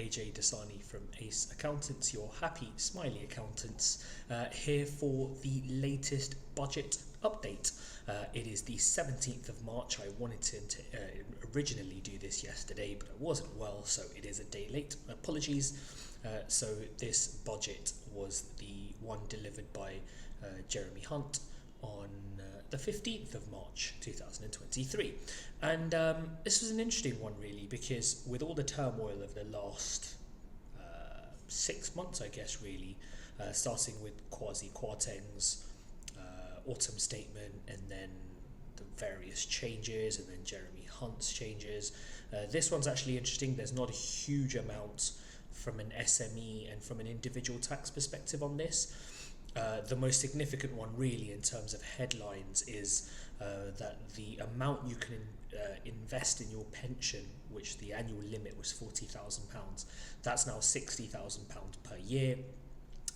AJ Dasani from Ace Accountants, your happy, smiley accountants, here for the latest budget update. It is the 17th of March. I wanted to originally do this yesterday, but I wasn't well, so it is a day late. Apologies. So this budget was the one delivered by Jeremy Hunt on the 15th of March 2023, and this was an interesting one really, because with all the turmoil of the last 6 months, I guess really, starting with Kwasi Kwarteng's autumn statement, and then the various changes, and then Jeremy Hunt's changes, this one's actually interesting. There's not a huge amount from an SME and from an individual tax perspective on this. The most significant one really in terms of headlines is that the amount you can invest in your pension, which the annual limit was £40,000, that's now £60,000 per year.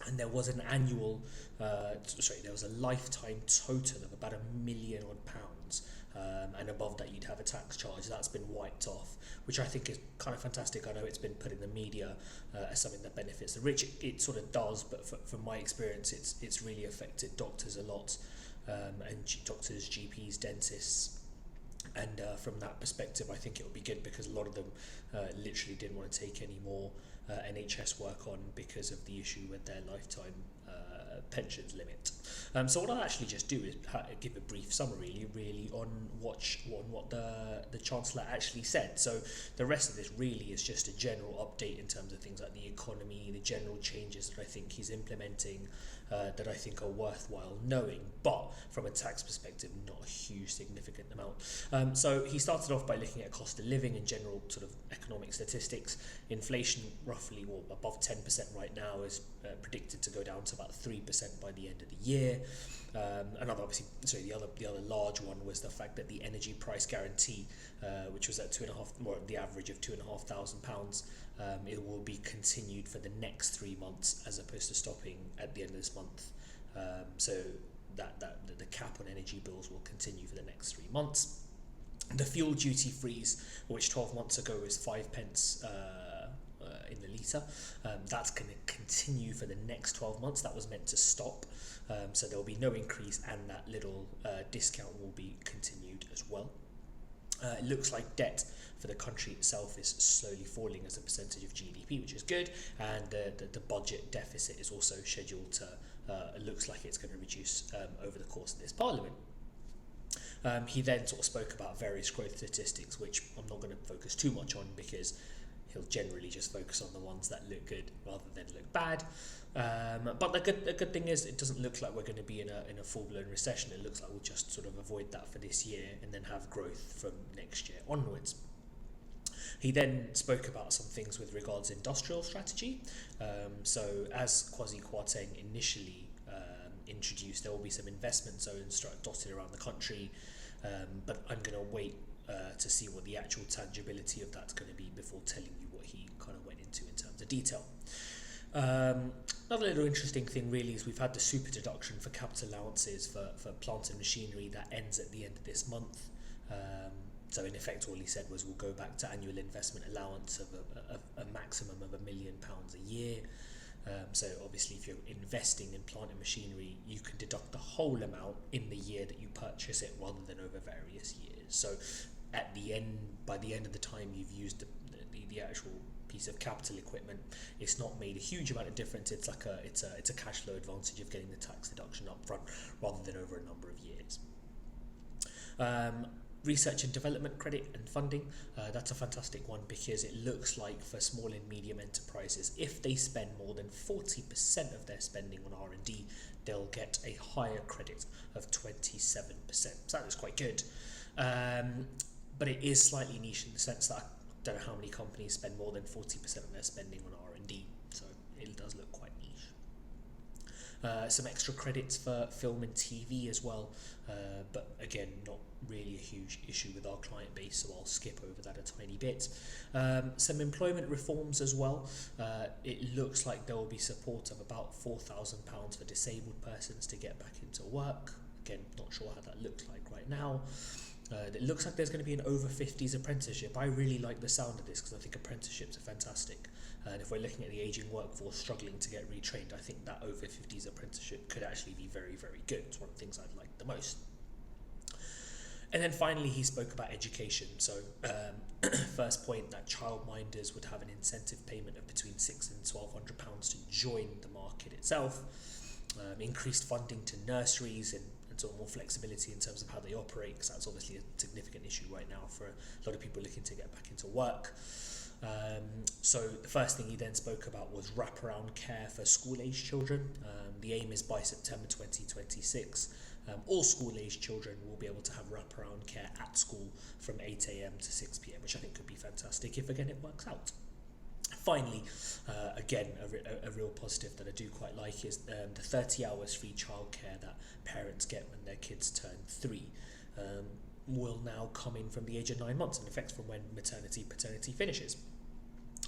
And there was there was a lifetime total of about £1 million odd, and above that you'd have a tax charge. That's been wiped off, which I think is kind of fantastic. I know it's been put in the media as something that benefits the rich. It sort of does, but from my experience, it's really affected doctors a lot, and doctors, GPs, dentists. And from that perspective, I think it would be good, because a lot of them literally didn't want to take any more NHS work on because of the issue with their lifetime pensions limit. So what I'll actually just do is give a brief summary really on what the Chancellor actually said. So the rest of this really is just a general update in terms of things like the economy, the general changes that I think he's implementing, that I think are worthwhile knowing, but from a tax perspective, not a huge significant amount. So he started off by looking at cost of living and general sort of economic statistics. Inflation roughly above 10% right now is predicted to go down to about 3% by the end of the year. The other large one was the fact that the energy price guarantee, which was at the average of £2,500, it will be continued for the next 3 months as opposed to stopping at the end of this month. So that the cap on energy bills will continue for the next 3 months. The fuel duty freeze, which 12 months ago was 5 pence in the litre, that's going to continue for the next 12 months. That was meant to stop, so there will be no increase, and that little discount will be continued as well. It looks like debt for the country itself is slowly falling as a percentage of GDP, which is good, and the budget deficit is also scheduled to, it looks like it's going to reduce over the course of this parliament. He then sort of spoke about various growth statistics, which I'm not going to focus too much on, because he'll generally just focus on the ones that look good rather than look bad. But the good thing is, it doesn't look like we're going to be in a full-blown recession. It looks like we'll just sort of avoid that for this year and then have growth from next year onwards. He then spoke about some things with regards to industrial strategy. So as Kwasi Kwarteng initially introduced, there will be some investment zones dotted around the country, but I'm going to wait to see what the actual tangibility of that's going to be before telling you what he kind of went into in terms of detail. Another little interesting thing really is we've had the super deduction for capital allowances for plant and machinery that ends at the end of this month. So in effect, all he said was we'll go back to annual investment allowance of a maximum of £1 million a year. So obviously, if you're investing in plant and machinery, you can deduct the whole amount in the year that you purchase it, rather than over various years. So at the end, by the end of the time you've used the actual piece of capital equipment, it's not made a huge amount of difference. It's like it's a cash flow advantage of getting the tax deduction up front rather than over a number of years. Research and development credit and funding, that's a fantastic one, because it looks like for small and medium enterprises, if they spend more than 40% of their spending on R&D, they'll get a higher credit of 27%. So that is quite good, but it is slightly niche in the sense that I don't know how many companies spend more than 40% of their spending on R&D, so it does look quite niche. Some extra credits for film and TV as well, but again, not really a huge issue with our client base, so I'll skip over that a tiny bit. Some employment reforms as well. It looks like there will be support of about £4,000 for disabled persons to get back into work. Again, not sure how that looks like right now. It looks like there's going to be an over 50s apprenticeship. I really like the sound of this because I think apprenticeships are fantastic. And if we're looking at the ageing workforce struggling to get retrained, I think that over 50s apprenticeship could actually be very, very good. It's one of the things I'd like the most. And then finally, he spoke about education. So, first point, that childminders would have an incentive payment of between £600 and £1,200 to join the market itself. Increased funding to nurseries and sort of more flexibility in terms of how they operate, because that's obviously a significant issue right now for a lot of people looking to get back into work. So the first thing he then spoke about was wraparound care for school-aged children. The aim is by September 2026. All school-aged children will be able to have wraparound care at school from 8 a.m. to 6 p.m, which I think could be fantastic if, again, it works out. Finally, again, a real positive that I do quite like is the 30 hours free childcare that parents get when their kids turn 3 will now come in from the age of 9 months, in effect from when paternity finishes.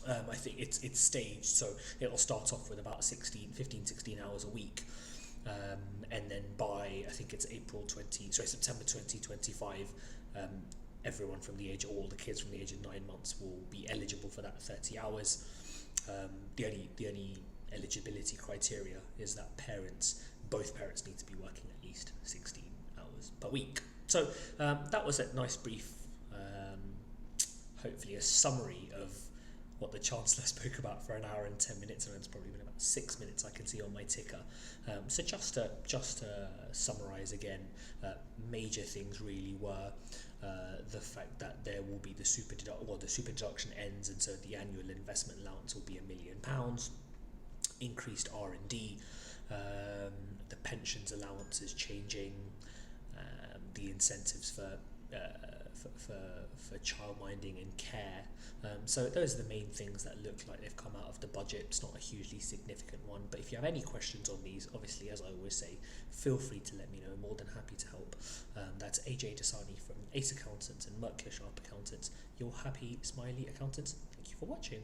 I think it's staged, so it'll start off with about 16 hours a week. And then by, I think it's September 2025, everyone from the age, all the kids from the age of 9 months will be eligible for that 30 hours. The only eligibility criteria is that both parents need to be working at least 16 hours per week. So that was a nice brief, hopefully a summary of what the Chancellor spoke about for an hour and 10 minutes, and it's probably been about 6 minutes I can see on my ticker. So just to summarise again, major things really were the fact that there will be the super deduction ends, and so the annual investment allowance will be £1 million. Increased R&D, the pensions allowance is changing, the incentives for childminding and care. So those are the main things that look like they've come out of the budget. It's not a hugely significant one, but if you have any questions on these, obviously, as I always say, feel free to let me know. I'm more than happy to help. That's AJ Dasani from Ace Accountants and Merck Sharp Accountants, your happy, smiley accountants. Thank you for watching.